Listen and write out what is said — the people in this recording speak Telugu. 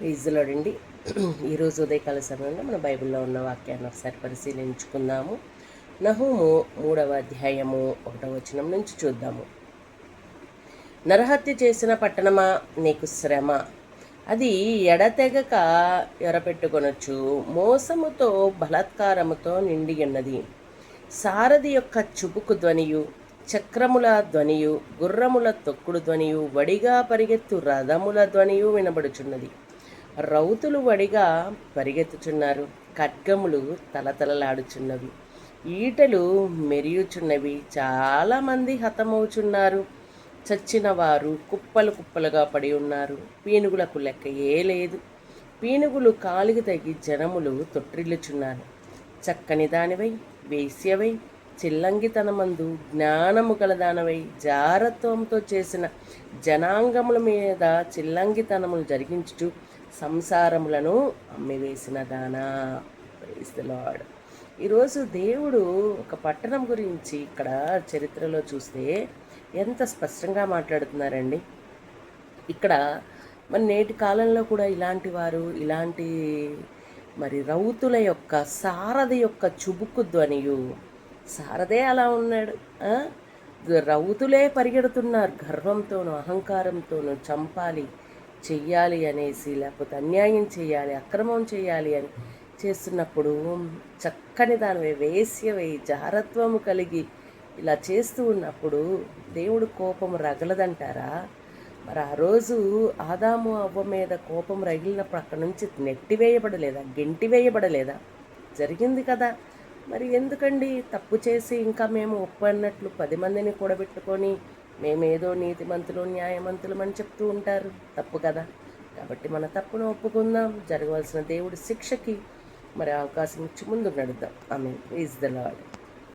ఈజులోడండి. ఈరోజు ఉదయకాల సమయంలో మన బైబిల్లో ఉన్న వాక్యాన్ని ఒకసారి పరిశీలించుకుందాము. నహూము 3వ అధ్యాయము 1వ వచనం నుంచి చూద్దాము. నరహత్య చేసిన పట్టణమా, నీకు శ్రమ, అది ఎడతెగక ఎరపెట్టుకొనొచ్చు, మోసముతో బలాత్కారముతో నిండి ఉన్నది. సారథి యొక్క చుబుకు ధ్వనియు, చక్రముల ధ్వనియు, గుర్రముల తొక్కుడు ధ్వనియు, వడిగా పరిగెత్తు రథముల ధ్వనియు వినబడుచున్నది. రౌతులు వడిగా పరిగెత్తుచున్నారు, ఖడ్గములు తలతలలాడుచున్నవి, ఈటలు మెరియుచున్నవి, చాలామంది హతమవుచున్నారు. చచ్చిన వారు కుప్పలు కుప్పలుగా పడి ఉన్నారు, పీనుగులకు లెక్కయే లేదు. పీనుగులు కాలికి తగి జనములు తొట్టిల్లుచున్నారు. చక్కని దానివై, వేశ్యవై, చిల్లంగితనమందు జ్ఞానము గలదానవై, జారత్వంతో చేసిన జనాంగముల మీద చిల్లంగితనములు జరిగించుచు సంసారములను అమ్మివేసిన దానా. Praise the Lord. ఈరోజు దేవుడు ఒక పట్టణం గురించి ఇక్కడ చరిత్రలో చూస్తే ఎంత స్పష్టంగా మాట్లాడుతున్నారండి. ఇక్కడ మరి నేటి కాలంలో కూడా ఇలాంటి వారు, ఇలాంటి మరి రౌతుల యొక్క, సారథి యొక్క చుబుకు ధ్వనియు, సారథే అలా ఉన్నాడు, రౌతులే పరిగెడుతున్నారు గర్వంతోనూ అహంకారంతోనూ, చంపాలి, చెయ్యాలి అనేసి, లేకపోతే అన్యాయం చేయాలి, అక్రమం చేయాలి అని చేస్తున్నప్పుడు చక్కని దానివే, వేశ్యవై, జారత్వము కలిగి ఇలా చేస్తూ ఉన్నప్పుడు దేవుడు కోపం రగలదంటారా? మరి ఆ రోజు ఆదాము అవ్వ మీద కోపం రగిలినప్పుడు అక్కడి నుంచి నెట్టివేయబడలేదా, గెంటివేయబడలేదా? జరిగింది కదా. మరి ఎందుకండి తప్పు చేసి ఇంకా మేము ఒప్పన్నట్లు 10 మందిని కూడబెట్టుకొని మేమేదో నీతిమంతులు న్యాయమంతులం అని చెప్తూ ఉంటారు. తప్పు కదా. కాబట్టి మన తప్పును ఒప్పుకుందాం, జరగవలసిన దేవుడి శిక్షకి మరి అవకాశం ఇచ్చి ముందుకు నడుద్దాం. ఆమేన్. Praise the lord.